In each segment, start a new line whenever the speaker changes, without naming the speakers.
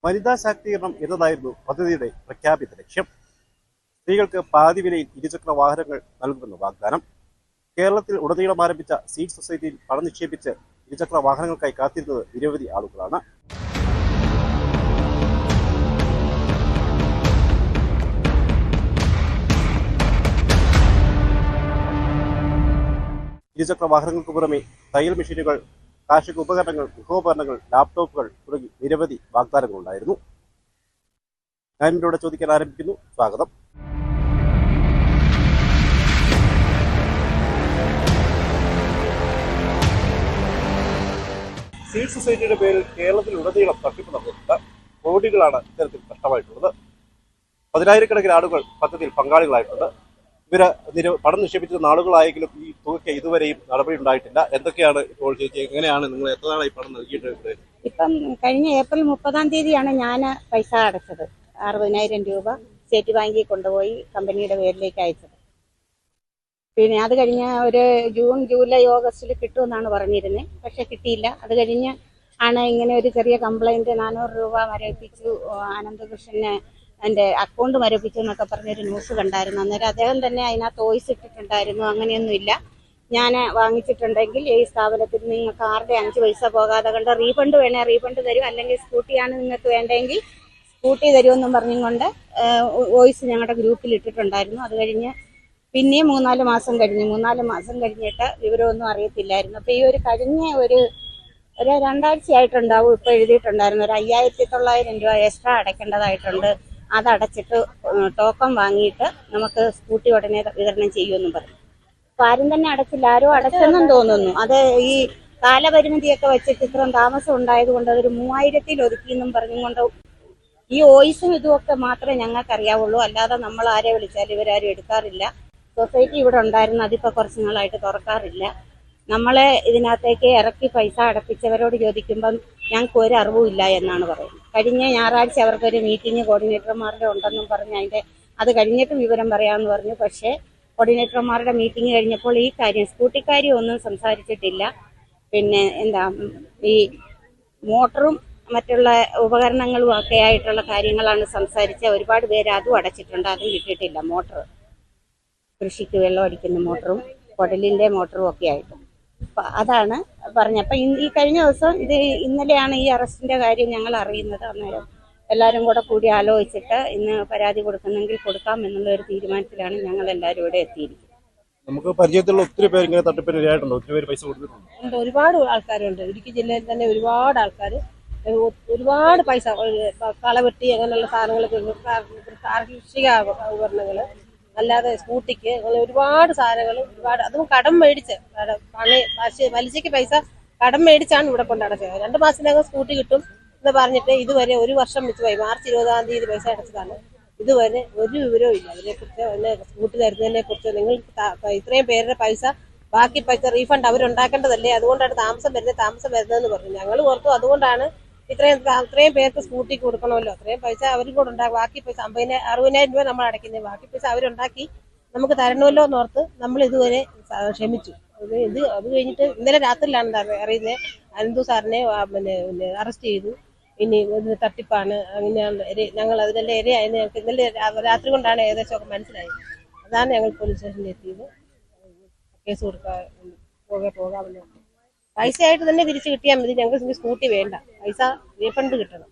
വനിതാ ശാക്തീകരണം എന്നതായിരുന്നു പദ്ധതിയുടെ പ്രഖ്യാപിത ലക്ഷ്യം. സ്ത്രീകൾക്ക് പാതി വിലയിൽ ഇരുചക്ര വാഹനങ്ങൾ നൽകുമെന്ന് വാഗ്ദാനം. കേരളത്തിൽ ഉടനീളം ആരംഭിച്ച സീഡ് സൊസൈറ്റിയിൽ പണം നിക്ഷേപിച്ച് ഇരുചക്ര വാഹനങ്ങൾക്കായി കാത്തിരുന്നത് നിരവധി ആളുകളാണ്. ഇരുചക്ര വാഹനങ്ങൾക്ക് പുറമെ തയ്യൽ മെഷീനുകൾ, കാർഷിക ഉപകരണങ്ങൾ, ഗൃഹോപകരണങ്ങൾ, ലാപ്ടോപ്പുകൾ തുടങ്ങി നിരവധി വാഗ്ദാനങ്ങളുണ്ടായിരുന്നു. ഞാൻ ഇവരോട് ചോദിക്കാൻ ആരംഭിക്കുന്നു. സ്വാഗതം. സീഡ് സൊസൈറ്റിയുടെ പേരിൽ കേരളത്തിൽ ഉടനീളം തട്ടിപ്പ് നടന്നിട്ടുണ്ട്. കോടികളാണ് ഇത്തരത്തിൽ നഷ്ടമായിട്ടുള്ളത്. 10,000-കണക്കിന് ആളുകൾ പദ്ധതിയിൽ പങ്കാളികളായിട്ടുണ്ട്. ഇവര് പണം നിക്ഷേപിച്ച നാളുകളായെങ്കിലും ഈ തുകയ്ക്ക് ഇതുവരെയും നടപടി ഉണ്ടായിട്ടില്ല. എന്തൊക്കെയാണ് ഇപ്പോൾ ചേച്ചി, എങ്ങനെയാണ് നിങ്ങൾ എത്ര നാളായി പണം നൽകിയിട്ട്?
ഇപ്പം കഴിഞ്ഞ ഏപ്രിൽ 30-ാം തീയതിയാണ് ഞാൻ പൈസ അടച്ചത്. 60,000 രൂപ സ്റ്റേറ്റ് ബാങ്കിൽ കൊണ്ടുപോയി കമ്പനിയുടെ പേരിലേക്ക് അയച്ചത്. പിന്നെ അത് കഴിഞ്ഞ് ഒരു ജൂൺ, ജൂലൈ, ഓഗസ്റ്റിൽ കിട്ടുമെന്നാണ് പറഞ്ഞിരുന്നത്. പക്ഷെ കിട്ടിയില്ല. അത് കഴിഞ്ഞ് ആണ് ഇങ്ങനെ ഒരു ചെറിയ കംപ്ലൈന്റ് 400 രൂപ മരവിപ്പിച്ചു, അനന്തകൃഷ്ണന് എൻ്റെ അക്കൗണ്ട് മരവിപ്പിച്ചു എന്നൊക്കെ പറഞ്ഞൊരു ന്യൂസ് കണ്ടായിരുന്നു. അന്നേരം അദ്ദേഹം തന്നെ അതിനകത്ത് വോയിസ് ഇട്ടിട്ടുണ്ടായിരുന്നു. അങ്ങനെയൊന്നുമില്ല, ഞാൻ വാങ്ങിച്ചിട്ടുണ്ടെങ്കിൽ ഈ സ്ഥാപനത്തിൽ നിങ്ങൾക്ക് ആരുടെ 5 പൈസ പോകാതെ കണ്ട് റീഫണ്ട് വേണേൽ റീഫണ്ട് തരും, അല്ലെങ്കിൽ സ്കൂട്ടിയാണ് നിങ്ങൾക്ക് വേണ്ടെങ്കിൽ സ്കൂട്ടി തരുമെന്നും പറഞ്ഞുകൊണ്ട് വോയിസ് ഞങ്ങളുടെ ഗ്രൂപ്പിൽ ഇട്ടിട്ടുണ്ടായിരുന്നു. അത് കഴിഞ്ഞ് പിന്നെ 3-4 മാസം കഴിഞ്ഞിട്ട് വിവരമൊന്നും അറിയത്തില്ലായിരുന്നു. അപ്പോൾ ഈ ഒരു കഴിഞ്ഞ ഒരു 2 ആഴ്ചയായിട്ടുണ്ടാവും ഇപ്പോൾ എഴുതിയിട്ടുണ്ടായിരുന്നു ഒരു 5,900 രൂപ എക്സ്ട്രാ അടയ്ക്കേണ്ടതായിട്ടുണ്ട്. അതടച്ചിട്ട് ടോക്കൺ വാങ്ങിയിട്ട് നമുക്ക് സ്കൂട്ടി ഉടനെ വിതരണം ചെയ്യുമെന്നും പറഞ്ഞു. അപ്പം ആരും തന്നെ അടച്ചില്ല. ആരും അടച്ചെന്നും തോന്നുന്നു. അത് ഈ കാലപരിമിതിയൊക്കെ വെച്ചിട്ട് ഇത്രയും താമസം ഉണ്ടായത് കൊണ്ട് അതൊരു 3000-ൽ ഒതുക്കിയെന്നും പറഞ്ഞുകൊണ്ട് ഈ വോയിസും ഇതുമൊക്കെ മാത്രമേ ഞങ്ങൾക്ക് അറിയാവുള്ളൂ. അല്ലാതെ നമ്മൾ ആരെ വിളിച്ചാലും ഇവരാരും എടുക്കാറില്ല. സൊസൈറ്റി ഇവിടെ ഉണ്ടായിരുന്നു, അതിപ്പോൾ കുറച്ച് നാളായിട്ട് തുറക്കാറില്ല. നമ്മളെ ഇതിനകത്തേക്ക് ഇറക്കി പൈസ അടപ്പിച്ചവരോട് ചോദിക്കുമ്പം ഞങ്ങൾക്ക് ഒരു അറിവുമില്ല എന്നാണ് പറയുന്നത്. കഴിഞ്ഞ ഞായറാഴ്ച അവർക്കൊരു മീറ്റിംഗ് കോർഡിനേറ്റർമാരുടെ ഉണ്ടെന്നും പറഞ്ഞ് അത് കഴിഞ്ഞിട്ട് വിവരം പറയാമെന്ന് പറഞ്ഞു. പക്ഷേ കോർഡിനേറ്റർമാരുടെ മീറ്റിംഗ് കഴിഞ്ഞപ്പോൾ ഈ കാര്യം സ്കൂട്ടിക്കാര്യം ഒന്നും സംസാരിച്ചിട്ടില്ല. പിന്നെ ഈ മോട്ടറും മറ്റുള്ള ഉപകരണങ്ങളും ഒക്കെ ആയിട്ടുള്ള കാര്യങ്ങളാണ് സംസാരിച്ച. ഒരുപാട് പേര് അതും അടച്ചിട്ടുണ്ട്, അതും കിട്ടിയിട്ടില്ല. മോട്ടർ, കൃഷിക്ക് വെള്ളം അടിക്കുന്ന മോട്ടറും കുടലിൻ്റെ മോട്ടറും ഒക്കെ ആയിട്ട് അതാണ് പറഞ്ഞത്. അപ്പം ഈ കഴിഞ്ഞ ദിവസം ഇന്നലെയാണ് ഈ അറസ്റ്റിന്റെ കാര്യം ഞങ്ങൾ അറിയുന്നത്. അന്നേരം എല്ലാവരും കൂടി ആലോചിച്ചിട്ട് ഇന്ന് പരാതി കൊടുക്കുന്നെങ്കിൽ കൊടുക്കാം എന്നുള്ള ഒരു തീരുമാനത്തിലാണ് ഞങ്ങൾ എല്ലാവരും ഇവിടെ എത്തിയിരിക്കുന്നത്.
നമുക്ക് പരിചയത്തിലുള്ള ഒത്തിരി പേര് ഇങ്ങനെ തട്ടിപ്പിന് ഇരയായിട്ടുണ്ടോ? ഒത്തിരി പേര് പൈസ കൊടുത്തിട്ടുണ്ട്.
ഒരുപാട് ആൾക്കാരുണ്ട്. ഇടുക്കി ജില്ലയിൽ തന്നെ ഒരുപാട് ആൾക്കാർ ഒരുപാട് പൈസ കളവെട്ടി അങ്ങനെയുള്ള സാധനങ്ങൾ, കാർഷിക ഉപകരണങ്ങൾ, അല്ലാതെ സ്കൂട്ടിക്ക് ഒരുപാട് സാധനങ്ങൾ, അതും കടം മേടിച്ച് പലിശയ്ക്ക് പൈസ കടം മേടിച്ചാണ് ഇവിടെ കൊണ്ടടച്ചത്. 2 മാസത്തിനകം സ്കൂട്ടി കിട്ടും എന്ന് പറഞ്ഞിട്ട് ഇതുവരെ 1 വർഷം വെച്ച് പോയി. മാർച്ച് 20-ാം തീയതി പൈസ അടച്ചതാണ്. ഇതുവരെ ഒരു വിവരവും ഇല്ല അതിനെക്കുറിച്ച്. സ്കൂട്ടി തരുന്നതിനെ കുറിച്ച് നിങ്ങൾ ഇത്രയും പേരുടെ പൈസ, ബാക്കി പൈസ റീഫണ്ട് അവരുണ്ടാക്കേണ്ടതല്ലേ, അതുകൊണ്ടാണ് താമസം വരുന്നതെന്ന് പറഞ്ഞു. ഞങ്ങൾ ഓർത്തു അതുകൊണ്ടാണ് ഇത്രയും പേർക്ക് സ്കൂട്ടിക്ക് കൊടുക്കണമല്ലോ, അത്രയും പൈസ അവരും കൂടെ ഉണ്ടാകും. ബാക്കി പൈസ 60,000 രൂപ നമ്മൾ അടയ്ക്കുന്നത്, ബാക്കി പൈസ അവരുണ്ടാക്കി നമുക്ക് തരണമല്ലോ എന്നോർത്ത് നമ്മൾ ഇതുവരെ ക്ഷമിച്ചു. അത് കഴിഞ്ഞിട്ട് ഇന്നലെ രാത്രിയിലാണ് അറിയുന്നത് അനന്തു സാറിനെ അറസ്റ്റ് ചെയ്തു. ഇനി തട്ടിപ്പാണ്, അങ്ങനെയാണ് ഞങ്ങൾ അതിനെല്ലാം ഇരയായെന്ന് ഞങ്ങൾക്ക് ഇന്നലെ രാത്രി കൊണ്ടാണ് ഏകദേശമൊക്കെ മനസ്സിലായത്. അതാണ് ഞങ്ങൾ പോലീസ് സ്റ്റേഷനിൽ എത്തിയത്. കേസ് പോകാമെന്ന്. പൈസയായിട്ട് തന്നെ തിരിച്ചു കിട്ടിയാൽ മതി, ഞങ്ങൾക്ക് സ്കൂട്ടി വേണ്ട, പൈസ റീഫണ്ട് കിട്ടണം.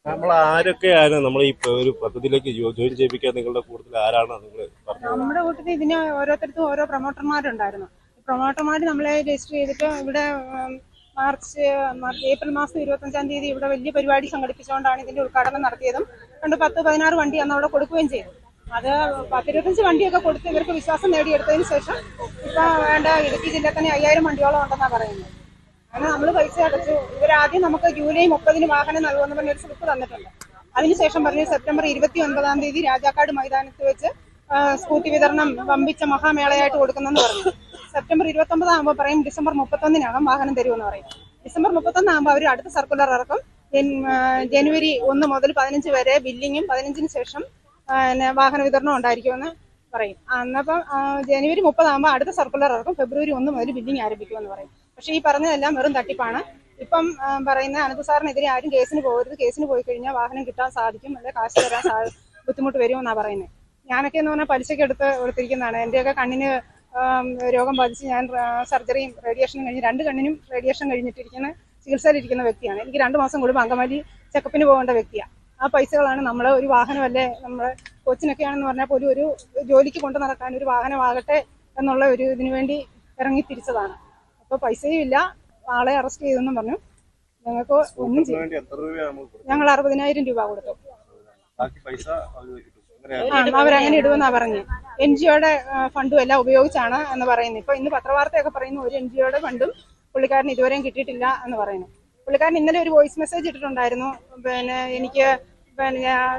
നമ്മൾ ആരൊക്കെയാണ് നമ്മൾ ഈ ഒരു പദ്ധതിയിലേക്ക് ജോയിൻ ചെയ്യിപ്പിക്കാൻ നിങ്ങളുടെ കൂട്ടത്തിൽ ആരാണ് നിങ്ങൾ?
നമ്മുടെ കൂട്ടത്തിൽ ഇതിന് ഓരോരുത്തർക്കും ഓരോ പ്രൊമോട്ടർമാരുണ്ടായിരുന്നു. പ്രൊമോട്ടർമാർ നമ്മളെ രജിസ്റ്റർ ചെയ്തിട്ട് ഇവിടെ ഏപ്രിൽ മാസം 25-ാം തീയതി ഇവിടെ വലിയ പരിപാടി സംഘടിപ്പിച്ചുകൊണ്ടാണ് ഇതിന്റെ ഉദ്ഘാടനം നടത്തിയതും. 10-16 വണ്ടി അന്ന് അവിടെ കൊടുക്കുകയും ചെയ്തു. അത് 10-25 വണ്ടിയൊക്കെ കൊടുത്ത് ഇവർക്ക് വിശ്വാസം നേടിയെടുത്തതിന് ശേഷം ഇപ്പൊ വേണ്ട ഇടുക്കി ജില്ലയിൽ തന്നെ 5000 വണ്ടിയോളം ഉണ്ടെന്നാണ് പറയുന്നത്. അങ്ങനെ നമ്മൾ പൈസ അടച്ചു. ഇവരാദ്യം നമുക്ക് ജൂലൈ 30-ന് വാഹനം നൽകുമെന്ന് പറഞ്ഞൊരു സ്ലിപ്പ് തന്നിട്ടുണ്ട്. അതിനുശേഷം പറഞ്ഞു സെപ്റ്റംബർ 29-ാം തീയതി രാജാക്കാട് മൈതാനത്ത് വെച്ച് സ്കൂട്ടി വിതരണം വമ്പിച്ച മഹാമേളയായിട്ട് കൊടുക്കുന്നെന്ന് പറഞ്ഞു. സെപ്റ്റംബർ 29 ആകുമ്പോൾ പറയും ഡിസംബർ 31-നകം വാഹനം തരുമെന്ന് പറയും. ഡിസംബർ 31 ആകുമ്പോൾ അവർ അടുത്ത സർക്കുലർ ഇറക്കും. ജനുവരി 1 മുതൽ 15 വരെ ബില്ലിങ്ങും 15-ന് ശേഷം വാഹന വിതരണം ഉണ്ടായിരിക്കുമെന്ന് പറയും. എന്നപ്പം ജനുവരി 30 ആകുമ്പോൾ അടുത്ത സർക്കുലർ ഇറക്കും. ഫെബ്രുവരി 1 മുതൽ ബില്ലിംഗ് ആരംഭിക്കുമെന്ന് പറയും. പക്ഷേ ഈ പറഞ്ഞതെല്ലാം വെറും തട്ടിപ്പാണ്. ഇപ്പം പറയുന്ന അനന്ത് സാറിനെതിരെ ആരും കേസിന് പോകരുത്, കേസിന് പോയി കഴിഞ്ഞാൽ വാഹനം കിട്ടാൻ സാധിക്കും, അല്ലെങ്കിൽ കാശ് തരാൻ ബുദ്ധിമുട്ട് വരുമെന്നാണ് പറയുന്നത്. ഞാനൊക്കെ എന്ന് പറഞ്ഞാൽ പലിശയ്ക്ക് കൊടുത്തിരിക്കുന്നതാണ്. എൻ്റെയൊക്കെ കണ്ണിന് രോഗം ബാധിച്ച് ഞാൻ സർജറിയും റേഡിയേഷനും കഴിഞ്ഞ് 2 കണ്ണിനും റേഡിയേഷൻ കഴിഞ്ഞിട്ടിരിക്കുന്ന ചികിത്സയിലിരിക്കുന്ന വ്യക്തിയാണ്. എനിക്ക് 2 മാസം കൂടുമ്പോൾ അങ്കമാലി ചെക്കപ്പിന് പോകേണ്ട വ്യക്തിയാണ്. ആ പൈസകളാണ് നമ്മൾ ഒരു വാഹനമല്ലേ, നമ്മുടെ കൊച്ചിനൊക്കെയാണെന്ന് പറഞ്ഞാൽ പോലും ഒരു ജോലിക്ക് കൊണ്ടു നടക്കാൻ ഒരു വാഹനമാകട്ടെ എന്നുള്ള ഒരു ഇതിനു വേണ്ടി ഇറങ്ങി തിരിച്ചതാണ്. അപ്പോൾ പൈസയും ഇല്ല, ആളെ അറസ്റ്റ് ചെയ്തെന്നും പറഞ്ഞു. ഞങ്ങൾക്ക് ഒന്നും ഞങ്ങൾ 60,000 രൂപ കൊടുത്തു. അവരങ്ങനെ ഇടുമെന്നാ പറഞ്ഞു. NGOയുടെ ഫണ്ടും എല്ലാം ഉപയോഗിച്ചാണ് എന്ന് പറയുന്നത്. ഇപ്പൊ ഇന്ന് പത്രവാർത്തയൊക്കെ പറയുന്നു ഒരു NGOയുടെ ഫണ്ടും പുള്ളിക്കാരന് ഇതുവരെയും കിട്ടിയിട്ടില്ല എന്ന് പറയുന്നു. പുള്ളിക്കാരൻ ഇന്നലെ ഒരു വോയിസ് മെസ്സേജ് ഇട്ടിട്ടുണ്ടായിരുന്നു. എനിക്ക്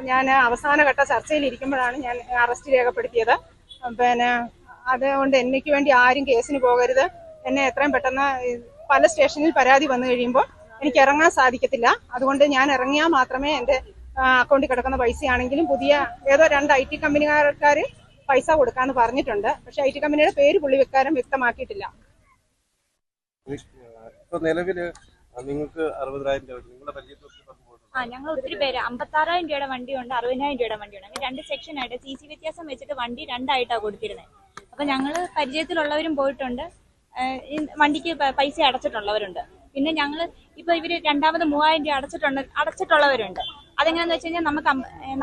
ഞാൻ അവസാനഘട്ട ചർച്ചയിൽ ഇരിക്കുമ്പോഴാണ് ഞാൻ അറസ്റ്റ് രേഖപ്പെടുത്തിയത്. അതുകൊണ്ട് എനിക്ക് വേണ്ടി ആരും കേസിന് പോകരുത്, എന്നെ എത്രയും പെട്ടെന്ന് പല സ്റ്റേഷനിൽ പരാതി വന്നു കഴിയുമ്പോൾ എനിക്ക് ഇറങ്ങാൻ സാധിക്കത്തില്ല. അതുകൊണ്ട് ഞാൻ ഇറങ്ങിയാൽ മാത്രമേ എൻ്റെ അക്കൗണ്ടിൽ കിടക്കുന്ന പൈസയാണെങ്കിലും പുതിയ ഏതോ 2 IT കമ്പനിക്കാർ പൈസ കൊടുക്കാന്ന് പറഞ്ഞിട്ടുണ്ട്. പക്ഷെ IT കമ്പനിയുടെ പേര് പുള്ളിക്കാരൻ വ്യക്തമാക്കിയിട്ടില്ല.
നിലവില് നിങ്ങൾക്ക് 60,000 രൂപ നിങ്ങളുടെ പരിചയത്തിൽ
ഞങ്ങൾ ഒത്തിരി പേര് 56,000 രൂപയുടെ വണ്ടിയുണ്ട്, 60,000 രൂപയുടെ വണ്ടിയുണ്ട്. അങ്ങനെ 2 സെക്ഷനായിട്ട് CC വ്യത്യാസം വെച്ചിട്ട് വണ്ടി 2ആയിട്ടാണ് കൊടുത്തിരുന്നത്. അപ്പൊ ഞങ്ങൾ പരിചയത്തിലുള്ളവരും പോയിട്ടുണ്ട്, വണ്ടിക്ക് പൈസ അടച്ചിട്ടുള്ളവരുണ്ട്. പിന്നെ ഞങ്ങൾ ഇപ്പൊ ഇവര് രണ്ടാമത് 3,000 രൂപ അടച്ചിട്ടുള്ളവരുണ്ട്. അതെങ്ങനെയാന്ന് വെച്ച് കഴിഞ്ഞാൽ നമുക്ക്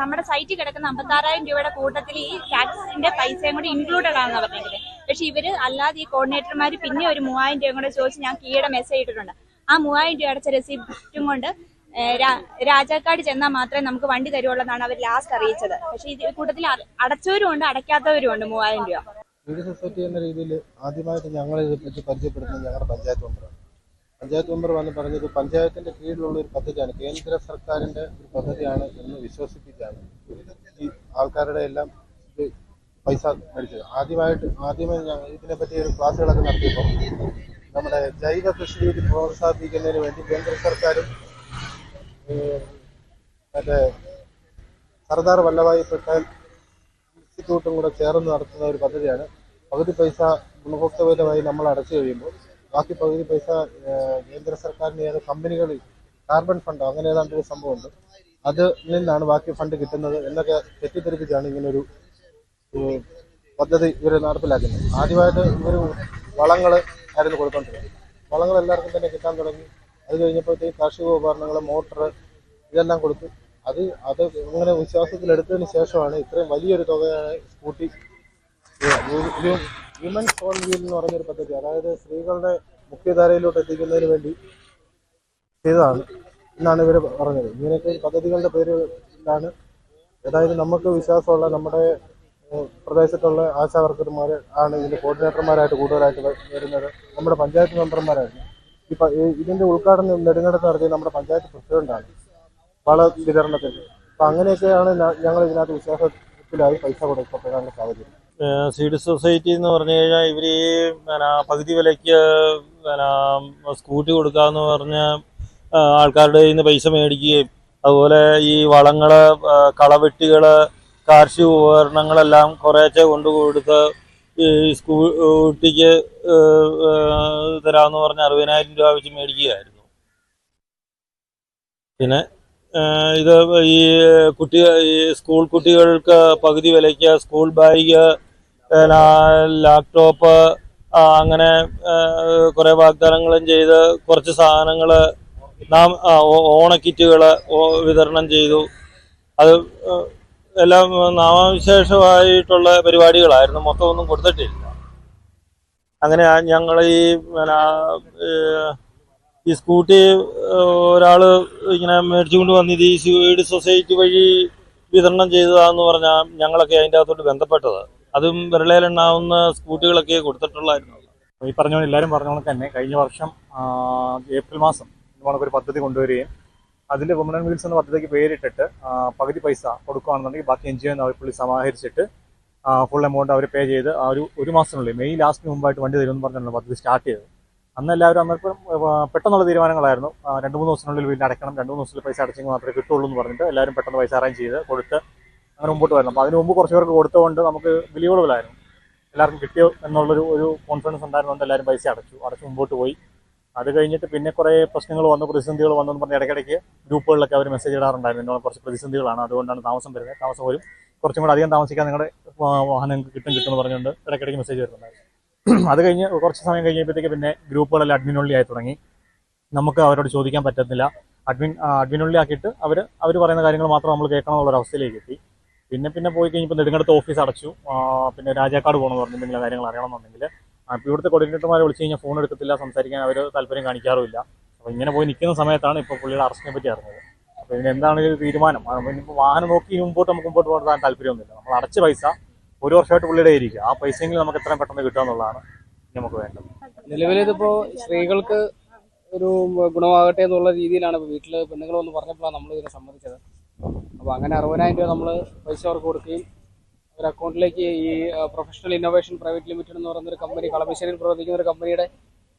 നമ്മുടെ സൈറ്റിൽ കിടക്കുന്ന 56,000 രൂപയുടെ കൂട്ടത്തിൽ ഈ ടാക്സിന്റെ പൈസയും കൂടി ഇൻക്ലൂഡഡ് ആണെന്ന് പറഞ്ഞിരിക്കുന്നത്. പക്ഷെ ഇവര് അല്ലാതെ ഈ കോർഡിനേറ്റർമാർ പിന്നെ ഒരു 3,000 രൂപ കൂടെ ചോദിച്ച് ഞാൻ കീയുടെ മെസ്സേജ് ഇട്ടിട്ടുണ്ട്. ആ 3,000 രൂപ അടച്ച റെസിപ്റ്റും കൊണ്ട് രാജാക്കാട് ചെന്നാൽ മാത്രമേ നമുക്ക് വണ്ടി തരുവുള്ളൂ എന്നാണ് അവർ ലാസ്റ്റ് അറിയിച്ചത്. പക്ഷെ ഈ കൂട്ടത്തിൽ അടച്ചവരും ഉണ്ട്, അടയ്ക്കാത്തവരും ഉണ്ട് 3,000 രൂപ.
ഫീഡ് സൊസൈറ്റി എന്ന രീതിയിൽ ആദ്യമായിട്ട് ഞങ്ങൾ ഇതിനെപ്പറ്റി പരിചയപ്പെടുന്നത് ഞങ്ങളുടെ പഞ്ചായത്ത് മെമ്പറാണ്. പഞ്ചായത്ത് മെമ്പർ വന്ന് പറഞ്ഞത് പഞ്ചായത്തിന്റെ കീഴിലുള്ള ഒരു പദ്ധതിയാണ്, കേന്ദ്ര സർക്കാരിന്റെ ഒരു പദ്ധതിയാണ് എന്ന് വിശ്വസിപ്പിച്ചാണ് ഈ ആൾക്കാരുടെ എല്ലാം പൈസ മേടിച്ചത്. ആദ്യമേ ഇതിനെപ്പറ്റി ഒരു ക്ലാസ്സുകളൊക്കെ നടത്തിയപ്പോൾ നമ്മുടെ ജൈവ കൃഷി രീതി പ്രോത്സാഹിപ്പിക്കുന്നതിന് വേണ്ടി കേന്ദ്ര സർക്കാരും മറ്റേ സർദാർ വല്ലഭായ് പട്ടേൽ ഇൻസ്റ്റിറ്റ്യൂട്ടും കൂടെ ചേർന്ന് നടത്തുന്ന ഒരു പദ്ധതിയാണ്. പകുതി പൈസ ഗുണഭോക്തൃമായി നമ്മൾ അടച്ചു കഴിയുമ്പോൾ ബാക്കി പകുതി പൈസ കേന്ദ്ര സർക്കാരിന് ഏത് കമ്പനികളിൽ കാർബൺ ഫണ്ട് അങ്ങനെ ഏതാണ്ട് ഒരു സംഭവമുണ്ട്, അതിൽ നിന്നാണ് ബാക്കി ഫണ്ട് കിട്ടുന്നത് എന്നൊക്കെ തെറ്റിദ്ധരിപ്പിച്ചാണ് ഇങ്ങനൊരു പദ്ധതി ഇവർ നടപ്പിലാക്കുന്നത്. ആദ്യമായിട്ട് ഇവർ വളങ്ങൾ ആയിരുന്നു കൊടുത്തോണ്ടിരുന്നത്. വളങ്ങൾ എല്ലാവർക്കും തന്നെ കിട്ടാൻ തുടങ്ങി. അത് കഴിഞ്ഞപ്പോഴത്തേക്ക് കാർഷിക ഉപകരണങ്ങൾ, മോട്ടർ ഇതെല്ലാം കൊടുത്തു. അത് അങ്ങനെ വിശ്വാസത്തിലെടുത്തതിന് ശേഷമാണ് ഇത്രയും വലിയൊരു തുകയാണ് സ്കൂട്ടി വിമൻസ് ഓൺ വീൽ എന്ന് പറഞ്ഞൊരു പദ്ധതി, അതായത് സ്ത്രീകളുടെ മുഖ്യധാരയിലോട്ട് എത്തിക്കുന്നതിന് വേണ്ടി ചെയ്തതാണ് എന്നാണ് ഇവർ പറഞ്ഞത്. ഇങ്ങനെയൊക്കെ പദ്ധതികളുടെ പേരിലാണ് അതായത് നമുക്ക് വിശ്വാസമുള്ള നമ്മുടെ പ്രദേശത്തുള്ള ആശാ വർക്കർമാർ ആണ് ഇതിൻ്റെ കോർഡിനേറ്റർമാരായിട്ട് കൂടുതലായിട്ട് വരുന്നത്. നമ്മുടെ പഞ്ചായത്ത് മെമ്പർമാരായിരുന്നു. ഇതിൻ്റെ ഉദ്ഘാടനം നെടുങ്കണ്ടത്ത് നടത്തിയത് നമ്മുടെ പഞ്ചായത്ത് പ്രസിഡന്റാണ് വള വിതരണത്തിന്. അപ്പം അങ്ങനെയൊക്കെയാണ് ഞങ്ങൾ ഇതിനകത്ത് വിശ്വാസത്തിലായി പൈസ കൊടുക്കപ്പെടാനുള്ള സാഹചര്യം.
സീഡ് സൊസൈറ്റി എന്ന് പറഞ്ഞു കഴിഞ്ഞാൽ ഇവർ ഈ പകുതി വിലയ്ക്ക് സ്കൂട്ടി കൊടുക്കാമെന്ന് പറഞ്ഞ ആൾക്കാരുടെ കയ്യിൽ നിന്ന് പൈസ മേടിക്കുകയും അതുപോലെ ഈ വളങ്ങള്, കളവെട്ടികള്, കാർഷിക ഉപകരണങ്ങളെല്ലാം കുറേശ്ശെ കൊണ്ടുകൊടുത്ത് ഈ സ്കൂട്ടിക്ക് തരാമെന്ന് പറഞ്ഞ് 60,000 രൂപ വെച്ച് മേടിക്കുകയായിരുന്നു. പിന്നെ ഇത് ഈ സ്കൂൾ കുട്ടികൾക്ക് പകുതി വിലയ്ക്ക് സ്കൂൾ ബാഗ്, ലാപ്ടോപ്പ് അങ്ങനെ കുറേ വാഗ്ദാനങ്ങളും ചെയ്ത് കുറച്ച് സാധനങ്ങൾ ഓണക്കിറ്റുകൾ വിതരണം ചെയ്തു. അത് എല്ലാം നാമവിശേഷമായിട്ടുള്ള പരിപാടികളായിരുന്നു, മൊത്തമൊന്നും കൊടുത്തിട്ടില്ല. അങ്ങനെ ഞങ്ങൾ ഈ സ്കൂട്ടി ഒരാൾ ഇങ്ങനെ മേടിച്ചുകൊണ്ട് വന്നിത് ഈ സീഡ് സൊസൈറ്റി വഴി വിതരണം ചെയ്തതാന്ന് പറഞ്ഞാൽ ഞങ്ങളൊക്കെ അതിൻ്റെ അകത്തോട്ട് ബന്ധപ്പെട്ടത്. അതും വിരളയിലെണ്ണാവുന്ന സ്കൂട്ടികളൊക്കെ കൊടുത്തിട്ടുള്ളായിരുന്നു.
ഈ പറഞ്ഞ എല്ലാവരും പറഞ്ഞ പോലെ തന്നെ കഴിഞ്ഞ വർഷം ഏപ്രിൽ മാസം നമുക്കൊരു പദ്ധതി കൊണ്ടുവരികയും അതിൽ വുമൺ ആൻഡ് വീൽസ് എന്ന പദ്ധതിക്ക് പേരിട്ടിട്ട് പകുതി പൈസ കൊടുക്കുകയാണെന്നുണ്ടെങ്കിൽ ബാക്കി NGO അവർ പുള്ളി സമാഹരിച്ചിട്ട് ഫുൾ എമൗണ്ട് അവർ പേ ചെയ്ത് ആ ഒരു മാസത്തിനുള്ളിൽ മെയ് ലാസ്റ്റിന് മുമ്പായിട്ട് വണ്ടി തരുമെന്ന് പറഞ്ഞാണ് പദ്ധതി സ്റ്റാർട്ട് ചെയ്തത്. അന്ന് എല്ലാവരും അന്നേരം പെട്ടെന്നുള്ള തീരുമാനങ്ങളായിരുന്നു. 2-3 ദിവസത്തിനുള്ളിൽ വീട്ടിൽ അടയ്ക്കണം, 2-3 ദിവസത്തിൽ പൈസ അടച്ചെങ്കിൽ മാത്രമേ കിട്ടുള്ളൂ എന്ന് പറഞ്ഞിട്ട് എല്ലാവരും പെട്ടെന്ന് പൈസ അറേഞ്ച് ചെയ്ത് കൊടുത്ത് അങ്ങനെ മുമ്പോട്ട് വരണം. അപ്പോൾ അതിന് മുമ്പ് കുറച്ച് പേർക്ക് കൊടുത്തുകൊണ്ട് നമുക്ക് വലിയ കൂടുതലായിരുന്നു. എല്ലാവർക്കും കിട്ടിയോ എന്നുള്ളൊരു കോൺഫിഡൻസ് ഉണ്ടായിരുന്നുകൊണ്ട് എല്ലാവരും പൈസ അടച്ചു മുമ്പോട്ട് പോയി. അത് കഴിഞ്ഞിട്ട് പിന്നെ കുറേ പ്രശ്നങ്ങൾ വന്നു, പ്രതിസന്ധികൾ വന്നെന്ന് പറഞ്ഞ് ഇടയ്ക്കിടയ്ക്ക് ഗ്രൂപ്പുകളിലൊക്കെ അവർ മെസ്സേജ് ഇടാറുണ്ടായിരുന്നു. എന്നോട് കുറച്ച് പ്രതിസന്ധികളാണ്, അതുകൊണ്ടാണ് താമസം വരുന്നത്, താമസം വരും, കുറച്ചും കൂടെ അധികം താമസിക്കാൻ നിങ്ങളുടെ വാഹനം കിട്ടുമെന്ന് പറഞ്ഞുകൊണ്ട് ഇടയ്ക്കിടയ്ക്ക് മെസ്സേജ് വരുന്നുണ്ടായിരുന്നു. അത് കഴിഞ്ഞ് കുറച്ച് സമയം കഴിഞ്ഞപ്പോഴത്തേക്ക് പിന്നെ ഗ്രൂപ്പുകളെല്ലാം അഡ്മിൻ ഒൺലി ആയി തുടങ്ങി. നമുക്ക് അവരോട് ചോദിക്കാൻ പറ്റത്തില്ല. അഡ്മിൻ ഒൺലി ആക്കിയിട്ട് അവർ പറയുന്ന കാര്യങ്ങൾ മാത്രം നമ്മൾ കേൾക്കണം എന്നുള്ളൊരവസ്ഥയിലേക്ക് എത്തി. പിന്നെ പോയി കഴിഞ്ഞപ്പോൾ നെടുങ്കണ്ടത്ത് ഓഫീസ് അടച്ചു. പിന്നെ രാജാക്കാട് പോകണമെന്ന് പറഞ്ഞു എന്തെങ്കിലും കാര്യങ്ങൾ അറിയണമെന്നുണ്ടെങ്കിൽ. അപ്പോൾ ഇവിടുത്തെ കോർഡിനേറ്റർമാരെ വിളിച്ച് കഴിഞ്ഞാൽ ഫോൺ എടുക്കത്തില്ല, സംസാരിക്കാൻ അവർ താല്പര്യം കാണിക്കാറുമില്ല. അപ്പോൾ ഇങ്ങനെ പോയി നിൽക്കുന്ന സമയത്താണ് ഇപ്പോൾ പുള്ളിയുടെ അറസ്റ്റിനെ പറ്റി അറിഞ്ഞത്. അപ്പോൾ ഇതിന് എന്താണ് ഒരു തീരുമാനം? ഇനിയിപ്പോൾ വാഹനം നോക്കി നമുക്ക് മുമ്പോട്ട് പോകാൻ താല്പര്യമൊന്നുമില്ല. നമ്മൾ അടച്ച പൈസ 1 വർഷമായിട്ട് പുള്ളിയുടെ ഇരിക്കുക, ആ പൈസയെങ്കിലും നമുക്ക് എത്രയും പെട്ടെന്ന് കിട്ടുക എന്നുള്ളതാണ് നമുക്ക് വേണ്ടത്.
നിലവിലിതിപ്പോൾ സ്ത്രീകൾക്ക് ഒരു ഗുണമാകട്ടെ എന്നുള്ള രീതിയിലാണ് ഇപ്പോൾ വീട്ടിൽ പെണ്ണുങ്ങൾ വന്ന് പറഞ്ഞപ്പോഴാണ് നമ്മൾ ഇതിനെ സമ്മതിച്ചത്. അപ്പോൾ അങ്ങനെ 60,000 രൂപ നമ്മൾ പൈസ അവർക്ക് കൊടുക്കുകയും ഒരു അക്കൗണ്ടിലേക്ക് ഈ പ്രൊഫഷണൽ ഇന്നോവേഷൻ പ്രൈവറ്റ് ലിമിറ്റഡ് എന്ന് പറയുന്നൊരു കമ്പനി, കളമശ്ശേരിയിൽ പ്രവർത്തിക്കുന്ന ഒരു കമ്പനിയുടെ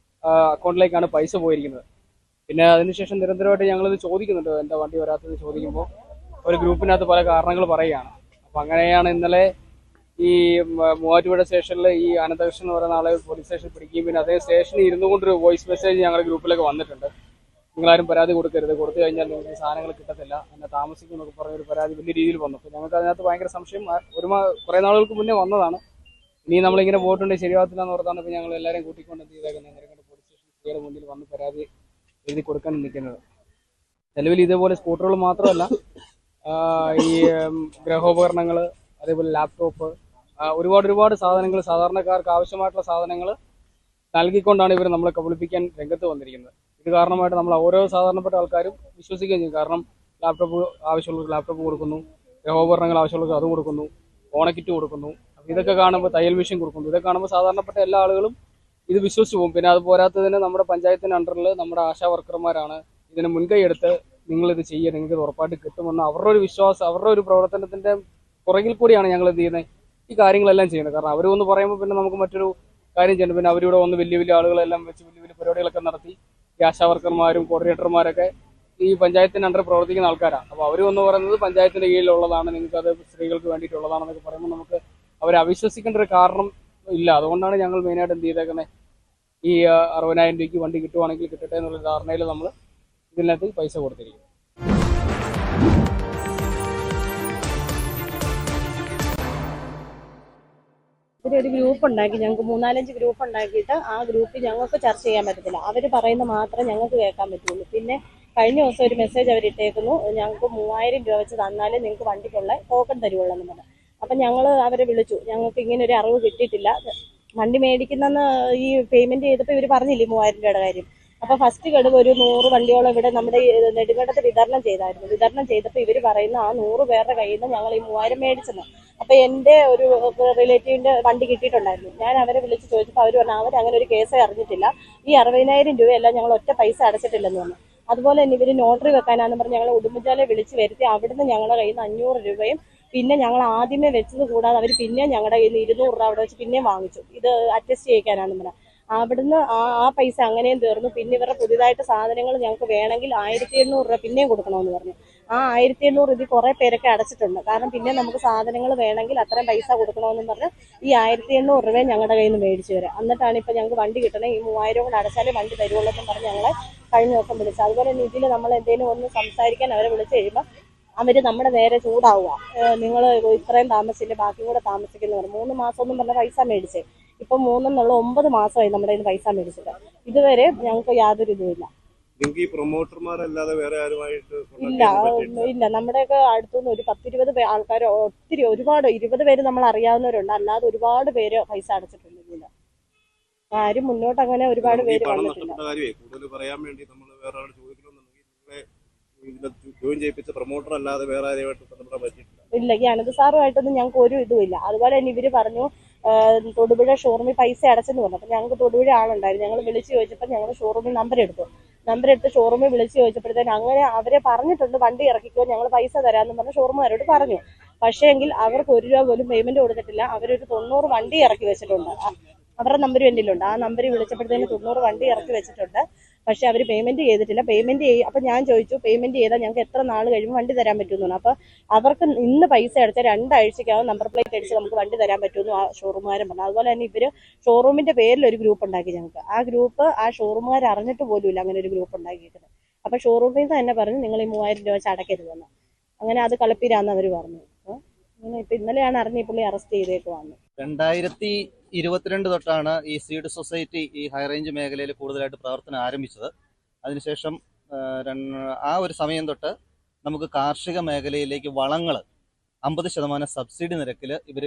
അക്കൗണ്ടിലേക്കാണ് പൈസ പോയിരിക്കുന്നത്. പിന്നെ അതിനുശേഷം നിരന്തരമായിട്ട് ഞങ്ങളിത് ചോദിക്കുന്നുണ്ട്, എന്താ വണ്ടി വരാത്തത് ചോദിക്കുമ്പോൾ ഒരു ഗ്രൂപ്പിനകത്ത് പല കാരണങ്ങൾ പറയുകയാണ്. അപ്പോൾ അങ്ങനെയാണ് ഇന്നലെ ഈ മൂവാറ്റുപുഴ സ്റ്റേഷനിൽ ഈ അനന്തകൃഷ്ണൻ എന്ന് പറയുന്ന ആളെ പോലീസ് സ്റ്റേഷനിൽ പിടിക്കുകയും പിന്നെ അതേ സ്റ്റേഷനിൽ ഇരുന്നു കൊണ്ടൊരു വോയിസ് മെസ്സേജ് ഞങ്ങളുടെ ഗ്രൂപ്പിലേക്ക് വന്നിട്ടുണ്ട്. നിങ്ങളാരും പരാതി കൊടുക്കരുത്, കൊടുത്തു കഴിഞ്ഞാൽ നിങ്ങൾക്ക് സാധനങ്ങൾ കിട്ടത്തില്ല, എന്നെ താമസിക്കും എന്നൊക്കെ പറഞ്ഞൊരു പരാതി വലിയ രീതിയിൽ വന്നു. അപ്പോൾ ഞങ്ങൾക്ക് അതിനകത്ത് ഭയങ്കര സംശയം കുറേ നാളുകൾക്ക് മുന്നേ വന്നതാണ്. ഇനി നമ്മളിങ്ങനെ പോയിട്ടുണ്ടെങ്കിൽ ശരിയാകത്തില്ല എന്ന് ഓർത്താണ് ഇപ്പോൾ ഞങ്ങൾ എല്ലാവരെയും കൂട്ടിക്കൊണ്ട് എന്ത് ചെയ്തേക്കുന്നത്, നെടുങ്കണ്ടം പോലീസ് സ്റ്റേഷനിൽ മുന്നിൽ വന്ന് പരാതി എഴുതി കൊടുക്കാൻ നിൽക്കുന്നത്. നിലവിൽ ഇതേപോലെ സ്കൂട്ടറുകൾ മാത്രമല്ല, ഈ ഗൃഹോപകരണങ്ങൾ, അതേപോലെ ലാപ്ടോപ്പ്, ഒരുപാട് സാധനങ്ങൾ, സാധാരണക്കാർക്ക് ആവശ്യമായിട്ടുള്ള സാധനങ്ങൾ നൽകിക്കൊണ്ടാണ് ഇവർ നമ്മളെ കബളിപ്പിക്കാൻ രംഗത്ത് വന്നിരിക്കുന്നത്. ഇത് കാരണമായിട്ട് നമ്മൾ ഓരോ സാധാരണപ്പെട്ട ആൾക്കാരും വിശ്വസിക്കുകയും ചെയ്യും. കാരണം ലാപ്ടോപ്പ് ആവശ്യമുള്ളവർക്ക് ലാപ്ടോപ്പ് കൊടുക്കുന്നു, ഗൃഹോപകരണങ്ങൾ ആവശ്യമുള്ളവർക്ക് അത് കൊടുക്കുന്നു, ഓണക്കിറ്റ് കൊടുക്കുന്നു. അപ്പോൾ ഇതൊക്കെ കാണുമ്പോൾ തയ്യൽ മെഷീൻ കൊടുക്കുന്നു. ഇതൊക്കെ കാണുമ്പോൾ സാധാരണപ്പെട്ട എല്ലാ ആളുകളും ഇത് വിശ്വസിച്ച് പോകും. പിന്നെ അത് പോരാത്തതിന് നമ്മുടെ പഞ്ചായത്തിൻ്റെ അണ്ടറിൽ നമ്മുടെ ആശാ വർക്കർമാരാണ് ഇതിന് മുൻകൈ എടുത്ത് നിങ്ങളിത് ചെയ്യുക, നിങ്ങൾക്ക് ഇത് ഉറപ്പായിട്ട് കിട്ടുമെന്ന് അവരുടെ ഒരു വിശ്വാസം, അവരുടെ ഒരു പ്രവർത്തനത്തിൻ്റെ പുറകിൽ കൂടിയാണ് ഞങ്ങൾ എന്ത് ചെയ്യുന്നത്, ഈ കാര്യങ്ങളെല്ലാം ചെയ്യുന്നത്. കാരണം അവർ ഒന്ന് പറയുമ്പോൾ പിന്നെ നമുക്ക് മറ്റൊരു കാര്യം ചെയ്യണം. പിന്നെ അവരിവിടെ വന്ന് വലിയ ആളുകളെല്ലാം വെച്ച് വലിയ പരിപാടികളൊക്കെ നടത്തി ഈ ആശാവർക്കർമാരും കോർഡിനേറ്റർമാരൊക്കെ ഈ പഞ്ചായത്തിൻ്റെ അണ്ടർ പ്രവർത്തിക്കുന്ന ആൾക്കാരാണ്. അപ്പോൾ അവർ വന്ന് പറയുന്നത് പഞ്ചായത്തിൻ്റെ കീഴിലുള്ളതാണ്, നിങ്ങൾക്കത് സ്ത്രീകൾക്ക് വേണ്ടിയിട്ടുള്ളതാണെന്നൊക്കെ പറയുമ്പോൾ നമുക്ക് അവരെ അവിശ്വസിക്കേണ്ട ഒരു കാരണം ഇല്ല. അതുകൊണ്ടാണ് ഞങ്ങൾ മെയിനായിട്ട് എന്ത് ചെയ്തേക്കുന്നത്, ഈ 60,000 രൂപയ്ക്ക് വണ്ടി കിട്ടുവാണെങ്കിൽ കിട്ടട്ടെ എന്നുള്ള ധാരണയിൽ നമ്മൾ ഇതിനകത്ത് പൈസ കൊടുത്തിരിക്കും.
ഒരു ഗ്രൂപ്പ് ഉണ്ടാക്കി, ഞങ്ങൾക്ക് 3-4 ഗ്രൂപ്പ് ഉണ്ടാക്കിയിട്ട് ആ ഗ്രൂപ്പിൽ ഞങ്ങൾക്ക് ചർച്ച ചെയ്യാൻ പറ്റത്തില്ല. അവർ പറയുന്ന മാത്രമേ ഞങ്ങൾക്ക് കേൾക്കാൻ പറ്റുള്ളൂ. പിന്നെ കഴിഞ്ഞ ദിവസം ഒരു മെസ്സേജ് അവരിട്ടേക്കുന്നു, ഞങ്ങൾക്ക് 3,000 രൂപ വെച്ച് തന്നാലേ നിങ്ങൾക്ക് വണ്ടിക്കുള്ള ടോക്കൺ തരുവുള്ളൂ എന്ന് പറഞ്ഞു. അപ്പം ഞങ്ങൾ അവരെ വിളിച്ചു, ഞങ്ങൾക്ക് ഇങ്ങനെ ഒരു അറിവ് കിട്ടിയിട്ടില്ല, വണ്ടി മേടിക്കുന്നെന്ന് ഈ പേയ്മെന്റ് ചെയ്തപ്പോൾ ഇവർ പറഞ്ഞില്ലേ 3,000 രൂപയുടെ കാര്യം. അപ്പോൾ ഫസ്റ്റ് ഗഡു ഒരു 100 വണ്ടിയോളം ഇവിടെ നമ്മുടെ നെടുങ്കണ്ടത്ത് വിതരണം ചെയ്തായിരുന്നു. വിതരണം ചെയ്തപ്പോൾ ഇവർ പറയുന്ന ആ 100 പേരുടെ കയ്യിൽ നിന്ന് ഞങ്ങൾ ഈ 3,000 മേടിച്ചെന്ന്. അപ്പോൾ എൻ്റെ ഒരു റിലേറ്റീവിൻ്റെ വണ്ടി കിട്ടിയിട്ടുണ്ടായിരുന്നു. ഞാൻ അവരെ വിളിച്ച് ചോദിച്ചപ്പോൾ അവർ പറഞ്ഞു അവരങ്ങനെ ഒരു കേസേ അറിഞ്ഞിട്ടില്ല, ഈ 60,000 രൂപയെല്ലാം ഞങ്ങൾ ഒറ്റ പൈസ അടച്ചിട്ടില്ലെന്ന് പറഞ്ഞു. അതുപോലെ തന്നെ ഇവർ നോട്ടറി വെക്കാനാന്ന് പറഞ്ഞ് ഞങ്ങൾ ഉടുമ്പൻചോലയെ വിളിച്ച് വരുത്തി. അവിടുന്ന് ഞങ്ങളുടെ കയ്യിൽ നിന്ന് 500 രൂപയും പിന്നെ ഞങ്ങൾ ആദ്യമേ വെച്ചത് കൂടാതെ അവർ പിന്നെ ഞങ്ങളുടെ കയ്യിൽ നിന്ന് 200 രൂപ അവിടെ വെച്ച് പിന്നെയും വാങ്ങിച്ചു, ഇത് അറ്റസ്റ്റ് ചെയ്യിക്കാനാണെന്ന് പറഞ്ഞാൽ. അവിടുന്ന് ആ പൈസ അങ്ങനെയും തീർന്നു. പിന്നെ ഇവരുടെ പുതിയതായിട്ട് സാധനങ്ങൾ ഞങ്ങൾക്ക് വേണമെങ്കിൽ 1,800 രൂപ പിന്നെയും കൊടുക്കണമെന്ന് പറഞ്ഞു. ആ 1,800 ഇതിൽ കുറേ പേരൊക്കെ അടച്ചിട്ടുണ്ട്. കാരണം പിന്നെ നമുക്ക് സാധനങ്ങൾ വേണമെങ്കിൽ അത്രയും പൈസ കൊടുക്കണമെന്ന് പറഞ്ഞ് ഈ 1,800 രൂപയും ഞങ്ങളുടെ കയ്യിൽ നിന്ന് മേടിച്ചു വരാം. എന്നിട്ടാണ് ഇപ്പം ഞങ്ങൾക്ക് വണ്ടി കിട്ടണേ, ഈ 3,000 കൂടെ അടച്ചാലേ വണ്ടി തരുവുള്ളൂ എന്ന് പറഞ്ഞ് ഞങ്ങളെ കഴിഞ്ഞ ദിവസം വിളിച്ചു. അതുപോലെ തന്നെ ഇതിൽ നമ്മൾ എന്തെങ്കിലും ഒന്ന് സംസാരിക്കാൻ അവരെ വിളിച്ച് കഴിയുമ്പോൾ അവർ നമ്മുടെ നേരെ ചൂടാവുക, നിങ്ങൾ ഇത്രയും താമസിച്ചില്ല ബാക്കി കൂടെ താമസിക്കുന്നവർ 3 മാസമൊന്നും പറഞ്ഞ പൈസ മേടിച്ചേ. ഇപ്പം 3 എന്നുള്ള 9 മാസമായി നമ്മുടെ കയ്യിൽ പൈസ മേടിച്ചിട്ട്. ഇതുവരെ ഞങ്ങൾക്ക് യാതൊരു ഇതുമില്ല.
ഈ പ്രൊമോട്ടർമാരല്ലാതെ വേറെ ആരുമായിട്ട്
ഇല്ല. നമ്മുടെയൊക്കെ അടുത്തുനിന്ന് ഒരു 10-20 ആൾക്കാർ, ഒത്തിരി ഒരുപാട് 20 പേര് നമ്മൾ അറിയാവുന്നവരുണ്ട്. അല്ലാതെ ഒരുപാട് പേര് പൈസ അടച്ചിട്ടുണ്ട്. ഇതില്ല ആരും മുന്നോട്ട് അങ്ങനെ ഒരുപാട് പേര് വന്നിട്ടില്ല.
കൂടുതൽ പറയാൻ വേണ്ടി നമ്മൾ വേറെ ആൾ ചോദിക്കണമെന്നുണ്ടെങ്കിൽ ജോയിൻ ചെയ്യിപ്പിച്ച പ്രൊമോട്ടർ അല്ലാതെ വേറെ ആരുമായിട്ട് ബന്ധപ്പെടാൻ പറ്റിയിട്ടില്ല.
ഇല്ല, ഈ അനന്ത് സാറുമായിട്ടൊന്നും ഞങ്ങൾക്ക് ഒരു ഇതുമില്ല. അതുപോലെ തന്നെ ഇവര് പറഞ്ഞു തൊടുപുഴ ഷോറൂമിൽ പൈസ അടച്ചെന്ന് പറഞ്ഞു. അപ്പം ഞങ്ങൾക്ക് തൊടുപുഴ ആളുണ്ടായിരുന്നു. ഞങ്ങൾ വിളിച്ച് ചോദിച്ചപ്പോൾ ഞങ്ങൾ ഷോറൂമിൽ നമ്പർ എടുത്ത് ഷോറൂമിൽ വിളിച്ച് ചോദിച്ചപ്പോഴത്തേന് അങ്ങനെ അവരെ പറഞ്ഞിട്ടുണ്ട് വണ്ടി ഇറക്കിക്കോ ഞങ്ങൾ പൈസ തരാമെന്ന് പറഞ്ഞ് ഷോറൂമുകാരോട് പറഞ്ഞു. പക്ഷേ എങ്കിൽ അവർക്ക് 1 രൂപ പോലും പേയ്മെന്റ് കൊടുത്തിട്ടില്ല. അവരൊരു 90 വണ്ടി ഇറക്കി വെച്ചിട്ടുണ്ട്. അവരുടെ നമ്പർ എൻ്റെ ഉണ്ട്. ആ നമ്പറിൽ വിളിച്ചപ്പോഴത്തേന് 90 വണ്ടി ഇറക്കി വെച്ചിട്ടുണ്ട്. പക്ഷെ അവർ പേയ്മെന്റ് ചെയ്തിട്ടില്ല. അപ്പം ഞാൻ ചോദിച്ചു പേയ്മെന്റ് ചെയ്താൽ ഞങ്ങൾക്ക് എത്ര നാൾ കഴിയുമ്പോൾ വണ്ടി തരാൻ പറ്റുമെന്ന്. അപ്പോൾ അവർക്ക് ഇന്ന് പൈസ അടച്ച 2 ആഴ്ചക്കകം നമ്പർ പ്ലേറ്റ് അടിച്ച് നമുക്ക് വണ്ടി തരാൻ പറ്റുമെന്ന് ആ ഷോറൂമുകാരൻ പറഞ്ഞു. അതുപോലെ തന്നെ ഇവർ ഷോറൂമിന്റെ പേരിൽ ഒരു ഗ്രൂപ്പ് ഉണ്ടാക്കി ഞങ്ങൾക്ക്. ആ ഗ്രൂപ്പ് ആ ഷോറൂമുകാർ അറിഞ്ഞിട്ട് പോലുമില്ല അങ്ങനെ ഒരു ഗ്രൂപ്പ് ഉണ്ടാക്കിയിരിക്കുന്നത്. അപ്പൊ ഷോറൂമിൽ നിന്ന് തന്നെ പറഞ്ഞു നിങ്ങൾ ഈ 3000 രൂപ വെച്ച് അടയ്ക്കരുതെന്ന്. അങ്ങനെ അത് കളിപ്പീരാന്ന് അവർ പറഞ്ഞു. അങ്ങനെ ഇപ്പൊ ഇന്നലെയാണ് അറിഞ്ഞ് ഈ പുള്ളി അറസ്റ്റ് ചെയ്തേക്കുവാന്ന്.
2022 തൊട്ടാണ് ഈ സീഡ് സൊസൈറ്റി ഈ ഹൈറേഞ്ച് മേഖലയിൽ കൂടുതലായിട്ട് പ്രവർത്തനം ആരംഭിച്ചത്. അതിനുശേഷം ആ ഒരു സമയം തൊട്ട് നമുക്ക് കാർഷിക മേഖലയിലേക്ക് വളങ്ങൾ 50% സബ്സിഡി നിരക്കിൽ ഇവർ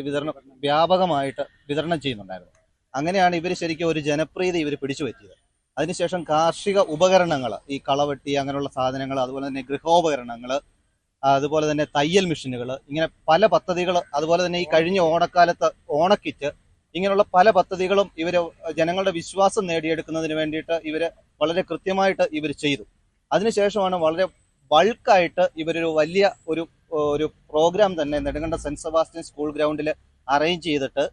വ്യാപകമായിട്ട് വിതരണം ചെയ്യുന്നുണ്ടായിരുന്നു. അങ്ങനെയാണ് ഇവർ ശരിക്കും ഒരു ജനപ്രീതി ഇവർ പിടിച്ചു പറ്റിയത്. അതിനുശേഷം കാർഷിക ഉപകരണങ്ങൾ, ഈ കളവെട്ടി അങ്ങനെയുള്ള സാധനങ്ങൾ, അതുപോലെ തന്നെ ഗൃഹോപകരണങ്ങൾ, അതുപോലെ തന്നെ തയ്യൽ മെഷീനുകൾ, ഇങ്ങനെ പല പദ്ധതികൾ, അതുപോലെ തന്നെ ഈ കഴിഞ്ഞ ഓണക്കാലത്ത് ഓണക്കിറ്റ്, ഇങ്ങനെയുള്ള പല പദ്ധതികളും ഇവർ ജനങ്ങളുടെ വിശ്വാസം നേടിയെടുക്കുന്നതിന് വേണ്ടിയിട്ട് ഇവർ വളരെ കൃത്യമായിട്ട് ഇവർ ചെയ്തു. അതിനുശേഷമാണ് വളരെ ബൾക്കായിട്ട് ഇവരൊരു വലിയ ഒരു പ്രോഗ്രാം തന്നെ നെടുങ്കണ്ടം സെന്റ് സെബാസ്റ്റ്യൻ സ്കൂൾ ഗ്രൗണ്ടിൽ അറേഞ്ച് ചെയ്തിട്ട്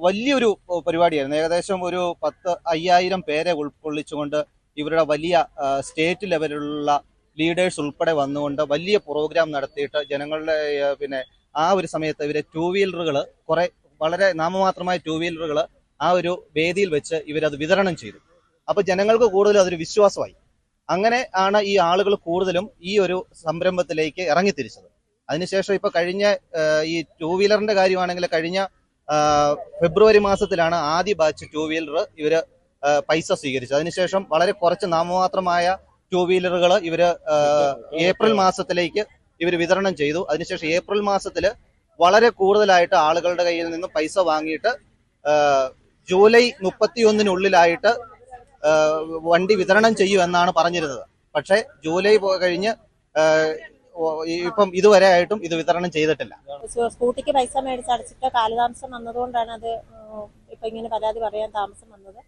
വലിയൊരു പരിപാടിയായിരുന്നു. ഏകദേശം ഒരു 50,000 പേരെ ഉൾക്കൊള്ളിച്ചുകൊണ്ട് ഇവരുടെ വലിയ സ്റ്റേറ്റ് ലെവലിലുള്ള ലീഡേഴ്സ് ഉൾപ്പെടെ വന്നുകൊണ്ട് വലിയ പ്രോഗ്രാം നടത്തിയിട്ട് ജനങ്ങളുടെ ആ ഒരു സമയത്ത് ഇവരെ 2 വീലറുകൾ, വളരെ നാമമാത്രമായ 2 വീലറുകൾ ആ ഒരു വേദിയിൽ വെച്ച് ഇവരത് വിതരണം ചെയ്തു. അപ്പൊ ജനങ്ങൾക്ക് കൂടുതലും അതൊരു വിശ്വാസമായി. അങ്ങനെ ആണ് ഈ ആളുകൾ കൂടുതലും ഈ ഒരു സംരംഭത്തിലേക്ക് ഇറങ്ങിത്തിരിച്ചത്. അതിനുശേഷം ഇപ്പൊ കഴിഞ്ഞ ഈ 2 വീലറിന്റെ കാര്യമാണെങ്കിൽ കഴിഞ്ഞ ഫെബ്രുവരി മാസത്തിലാണ് ആദ്യ ബാച്ച് 2 വീലർ ഇവര് പൈസ സ്വീകരിച്ചത്. അതിനുശേഷം വളരെ കുറച്ച് നാമമാത്രമായ 2 വീലറുകൾ ഇവര് ഏപ്രിൽ മാസത്തിലേക്ക് ഇവർ വിതരണം ചെയ്തു. അതിനുശേഷം ഏപ്രിൽ മാസത്തിൽ വളരെ കൂടുതലായിട്ട് ആളുകളുടെ കയ്യിൽ നിന്നും പൈസ വാങ്ങിയിട്ട് ജൂലൈ 31-നുള്ളിലായിട്ട് വണ്ടി വിതരണം ചെയ്യുമെന്നാണ് പറഞ്ഞിരുന്നത്. പക്ഷേ ജൂലൈ കഴിഞ്ഞ് ഇപ്പം ഇതുവരെ ആയിട്ടും ഇത് വിതരണം ചെയ്തിട്ടില്ല.
സ്കൂട്ടിക്ക് പൈസ മേടിച്ച് അടച്ചിട്ട് കാലതാമസം വന്നതുകൊണ്ടാണ് അത് ഇപ്പൊ ഇങ്ങനെ പരാതി പറയാൻ താമസം വന്നത്.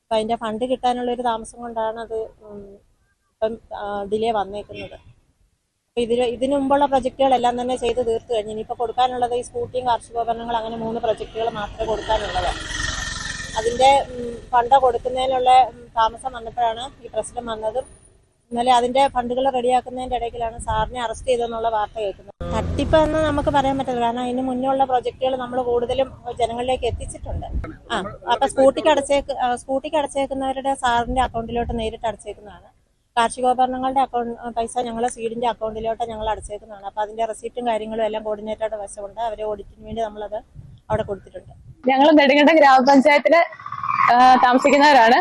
അപ്പൊ അതിന്റെ ഫണ്ട് കിട്ടാനുള്ള ഒരു താമസം കൊണ്ടാണ് അത് ഇപ്പം ഡിലേ വന്നേക്കുന്നത്. അപ്പൊ ഇതിനു മുമ്പുള്ള പ്രൊജക്ടുകളെല്ലാം തന്നെ ചെയ്ത് തീർത്തു കഴിഞ്ഞു. ഇനിയിപ്പോൾ കൊടുക്കാനുള്ളത് ഈ സ്കൂട്ടിയും കാർഷികോപകരണങ്ങൾ, അങ്ങനെ 3 പ്രൊജക്ടുകൾ മാത്രമേ കൊടുക്കാനുള്ളത്. അതിന്റെ ഫണ്ട് കൊടുക്കുന്നതിനുള്ള താമസം വന്നപ്പോഴാണ് ഈ പ്രശ്നം വന്നതും. ഇന്നലെ അതിന്റെ ഫണ്ടുകൾ റെഡിയാക്കുന്നതിന്റെ ഇടയ്ക്കിലാണ് സാറിനെ അറസ്റ്റ് ചെയ്തെന്നുള്ള വാർത്ത കേൾക്കുന്നത്. തട്ടിപ്പെന്ന് നമുക്ക് പറയാൻ പറ്റില്ല, കാരണം അതിന് മുന്നുള്ള പ്രൊജക്ടുകൾ നമ്മൾ കൂടുതലും ജനങ്ങളിലേക്ക് എത്തിച്ചിട്ടുണ്ട്. അപ്പൊ സ്കൂട്ടിക്ക് അടച്ചേക്കുന്നവരുടെ സാറിന്റെ അക്കൗണ്ടിലോട്ട് നേരിട്ട് അടച്ചേക്കുന്നതാണ്. കാർഷികോപകരണങ്ങളുടെ പൈസ ഞങ്ങൾ സീഡിന്റെ അക്കൗണ്ടിലോട്ട് ഞങ്ങൾ അടച്ചേക്കുന്നതാണ്. അപ്പൊ അതിന്റെ റെസീറ്റും കാര്യങ്ങളും എല്ലാം കോർഡിനേറ്ററുടെ വശമുണ്ട്. അവരെ ഓഡിറ്റിന് വേണ്ടി നമ്മളത് അവിടെ കൊടുത്തിട്ടുണ്ട്.
ഞങ്ങൾ നെടുങ്കണ്ടം ഗ്രാമപഞ്ചായത്തില് താമസിക്കുന്നവരാണ്.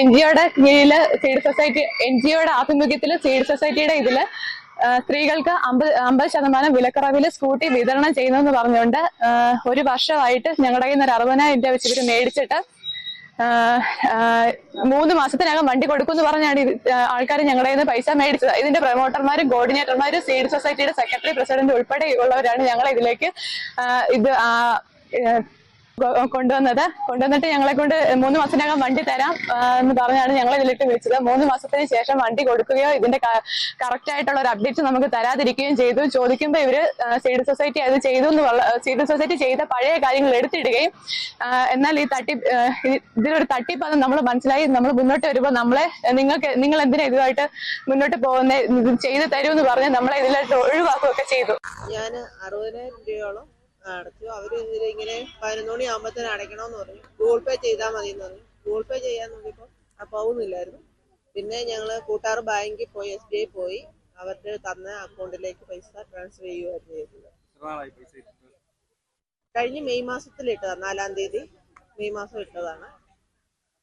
NGOയുടെ കീഴില് സീഡ് സൊസൈറ്റി, NGOയുടെ ആഭിമുഖ്യത്തില് സീഡ് സൊസൈറ്റിയുടെ ഇതില് സ്ത്രീകൾക്ക് 50% വിലക്കുറവില് സ്കൂട്ടി വിതരണം ചെയ്യുന്നെന്ന് പറഞ്ഞുകൊണ്ട് 1 വർഷമായിട്ട് ഞങ്ങളുടെ കയ്യിൽ നിന്ന് 60,000 രൂപ വെച്ച് ഇവര് മേടിച്ചിട്ട് 3 മാസത്തിനകം വണ്ടി കൊടുക്കുമെന്ന് പറഞ്ഞാണ് ആൾക്കാർ ഞങ്ങളുടെ കയ്യിൽ നിന്ന് പൈസ മേടിച്ചത്. ഇതിന്റെ പ്രൊമോട്ടർമാരും കോർഡിനേറ്റർമാരും സീഡ് സൊസൈറ്റിയുടെ സെക്രട്ടറി, പ്രസിഡന്റ് ഉൾപ്പെടെയുള്ളവരാണ് ഞങ്ങളെ ഇതിലേക്ക് കൊണ്ടുവന്നിട്ട് ഞങ്ങളെ കൊണ്ട് 3 മാസത്തിനകം വണ്ടി തരാം എന്ന് പറഞ്ഞാണ് ഞങ്ങളെ ഇതിലിട്ട് വിളിച്ചത്. 3 മാസത്തിന് ശേഷം വണ്ടി കൊടുക്കുകയോ ഇതിന്റെ കറക്റ്റ് ആയിട്ടുള്ള ഒരു അപ്ഡേറ്റ് നമുക്ക് തരാതിരിക്കുകയും ചെയ്തു. ചോദിക്കുമ്പോൾ ഇവര് സീഡ് സൊസൈറ്റി അത് ചെയ്തു സീഡ് സൊസൈറ്റി ചെയ്ത പഴയ കാര്യങ്ങൾ എടുത്തിടുകയും, എന്നാൽ ഇതിലൊരു തട്ടിപ്പാന്ന് നമ്മൾ മനസ്സിലായി. നമ്മൾ മുന്നോട്ട് വരുമ്പോൾ നിങ്ങൾ എന്തിനാ ഇതുമായിട്ട് മുന്നോട്ട് പോകുന്നത്, ചെയ്തു തരുമെന്ന് പറഞ്ഞ് നമ്മളെ ഇതിലോട്ട് ഒഴിവാക്കുകയൊക്കെ ചെയ്തു.
ഞാൻ 60,000 രൂപയോളം അടച്ചു. അവർ ഇതിലിങ്ങനെ 11 മണിയാകുമ്പോഴത്തേനും അടയ്ക്കണമെന്ന് പറഞ്ഞു. ഗൂഗിൾ പേ ചെയ്താൽ മതി എന്ന് പറഞ്ഞു. ഗൂഗിൾ പേ ചെയ്യാൻ നോക്കിയപ്പോൾ പോകുന്നില്ലായിരുന്നു. പിന്നെ ഞങ്ങൾ കൂട്ടാർ ബാങ്കിൽ പോയി, SBI പോയി, അവരുടെ തന്ന അക്കൗണ്ടിലേക്ക് പൈസ ട്രാൻസ്ഫർ ചെയ്യുകയായിരുന്നു ചെയ്തത്. കഴിഞ്ഞ മെയ് മാസത്തിൽ ഇട്ടതാണ്, 4-ാം തീയതി മെയ് മാസം ഇട്ടതാണ്.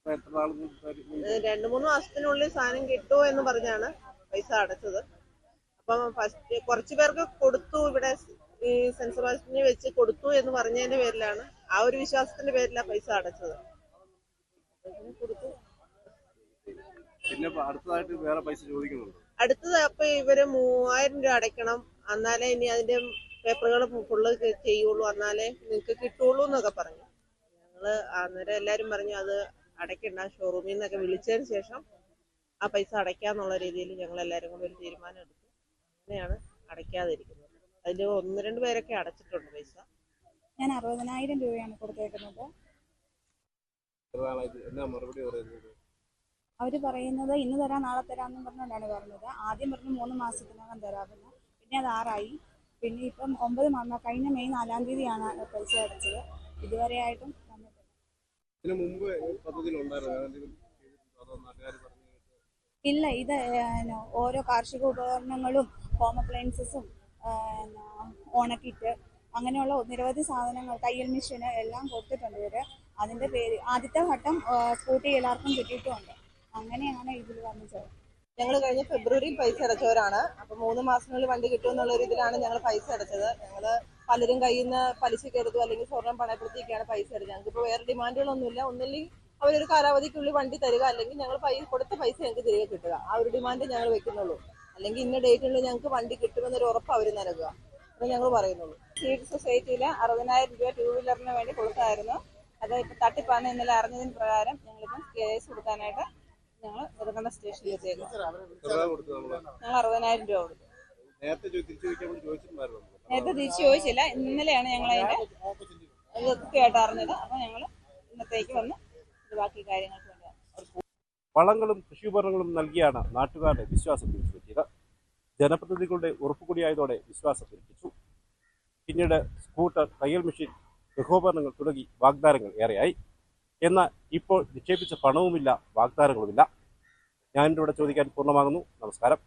2-3 മാസത്തിനുള്ളിൽ സാധനം കിട്ടുമോ എന്ന് പറഞ്ഞാണ് പൈസ അടച്ചത്. അപ്പം ഫസ്റ്റ് കുറച്ച് പേർക്ക് കൊടുത്തു, ഇവിടെ ഈ സെന്റ് സെബാസ്റ്റ്യന് വെച്ച് കൊടുത്തു എന്ന് പറഞ്ഞതിന്റെ പേരിലാണ്, ആ ഒരു വിശ്വാസത്തിന്റെ പേരിലാണ് പൈസ അടച്ചത്. കൊടുത്തു.
പിന്നെ അടുത്തതായിട്ട് വേറെ പൈസ ചോദിക്കുന്നുണ്ട്.
അടുത്തത് അപ്പൊ ഇവര് 3000 രൂപ അടയ്ക്കണം, എന്നാലേ ഇനി അതിന്റെ പേപ്പറുകൾ ഫുള്ള് ചെയ്യുള്ളൂ, എന്നാലേ നിങ്ങൾക്ക് കിട്ടുള്ളൂ എന്നൊക്കെ പറഞ്ഞു. ഞങ്ങള് അന്നേരം എല്ലാരും പറഞ്ഞു അത് അടയ്ക്കണ്ട, ഷോറൂമിൽ നിന്നൊക്കെ വിളിച്ചതിന് ശേഷം ആ പൈസ അടയ്ക്കാന്നുള്ള രീതിയിൽ ഞങ്ങൾ എല്ലാവരും കൂടെ ഒരു തീരുമാനം എടുത്തു. അങ്ങനെയാണ് അടയ്ക്കാതിരിക്കുന്നത്. അതിൽ 1-2 പേരൊക്കെ അടച്ചിട്ടുണ്ട് പൈസ.
ഞാൻ 60,000 രൂപയാണ് കൊടുത്തേക്കുന്നത്. അവർ പറയുന്നത് ഇന്ന് തരാം നാളെ തരാമെന്നും പറഞ്ഞുകൊണ്ടാണ് പറഞ്ഞത്. ആദ്യം പറഞ്ഞു 3 മാസത്തിനകം തരാമെന്ന്, പിന്നെ അത് 6 ആയി. പിന്നെ ഇപ്പം 9 മാസം കഴിഞ്ഞ മെയ് 4-ാം തീയതിയാണ് പൈസ അടച്ചത്. ഇതുവരെയായിട്ടും ഇല്ല. ഇത് ഓരോ കാർഷിക ഉപകരണങ്ങളും ഹോം അപ്ലയൻസസും ഓണക്കിറ്റ് അങ്ങനെയുള്ള നിരവധി സാധനങ്ങൾ, തയ്യൽ മെഷീന് എല്ലാം കൊടുത്തിട്ടുണ്ട് ഇവര്. അതിന്റെ പേര് ആദ്യത്തെ ഘട്ടം സ്കൂട്ടി എല്ലാവർക്കും കിട്ടിയിട്ടുമുണ്ട്. അങ്ങനെയാണ് ഇതിൽ വന്നത്.
ഞങ്ങൾ കഴിഞ്ഞ ഫെബ്രുവരിയിൽ പൈസ അടച്ചവരാണ്. അപ്പൊ 3 മാസത്തിനുള്ളിൽ വണ്ടി കിട്ടുമെന്നുള്ള ഒരു ഇതിലാണ് ഞങ്ങൾ പൈസ അടച്ചത്. ഞങ്ങള് പലരും കയ്യിൽ നിന്ന് പലിശക്ക് എടുത്തു, അല്ലെങ്കിൽ സ്വർണം പണയപ്പെടുത്തിയൊക്കെയാണ് പൈസ അടച്ചത്. ഞങ്ങൾക്ക് വേറെ ഡിമാൻഡുകളൊന്നുമില്ല. ഒന്നില്ലെങ്കിൽ അവരൊരു കാലാവധിക്കുള്ളിൽ വണ്ടി തരിക, അല്ലെങ്കിൽ ഞങ്ങൾ കൊടുത്ത പൈസ ഞങ്ങൾക്ക് തിരികെ കിട്ടുക. ആ ഒരു ഡിമാൻഡ് ഞങ്ങൾ വെക്കുന്നുള്ളൂ. അല്ലെങ്കിൽ ഇന്ന ഡേറ്റിനുള്ളിൽ ഞങ്ങൾക്ക് വണ്ടി കിട്ടുമെന്നൊരു ഉറപ്പ് അവർ നൽകുക, അത് ഞങ്ങൾ പറയുന്നുള്ളൂ. സീഡ് സൊസൈറ്റിയിൽ 60,000 രൂപ 2 വീലറിന് വേണ്ടി കൊടുത്തായിരുന്നു. അത് ഇപ്പം തട്ടിപ്പാണ് ഇന്നലെ അറിഞ്ഞതിന് പ്രകാരം ഞങ്ങളിപ്പം കേസ് കൊടുക്കാനായിട്ട് ഞങ്ങൾ നെടുങ്കണ്ടം സ്റ്റേഷനിൽ എത്തിയേക്കും. ഞങ്ങൾ 60,000 രൂപ കൊടുത്തു. നേരത്തെ തിരിച്ചു ചോദിച്ചില്ല. ഇന്നലെയാണ് ഞങ്ങൾ അതിന്റെ കൃത്യമായിട്ട് അറിഞ്ഞത്. അപ്പൊ ഞങ്ങൾ ഇന്നത്തേക്ക് വന്ന് ബാക്കി കാര്യങ്ങൾക്ക് വേണ്ടി
വളങ്ങളും കൃഷിയുപകരണങ്ങളും നൽകിയാണ് നാട്ടുകാരുടെ വിശ്വാസം പിടിച്ചുപറ്റിയത്. ജനപ്രതിനിധികളുടെ ഉറപ്പുകൂടിയായതോടെ വിശ്വാസം പിരിപ്പിച്ചു. പിന്നീട് സ്കൂട്ടർ, തയ്യൽ മെഷീൻ, ഗൃഹോപകരണങ്ങൾ തുടങ്ങി വാഗ്ദാനങ്ങൾ ഏറെയായി. എന്നാൽ ഇപ്പോൾ നിക്ഷേപിച്ച പണവുമില്ല, വാഗ്ദാനങ്ങളുമില്ല. ഞാനിവിടെ ചോദിക്കാൻ പൂർണ്ണമാകുന്നു. നമസ്കാരം.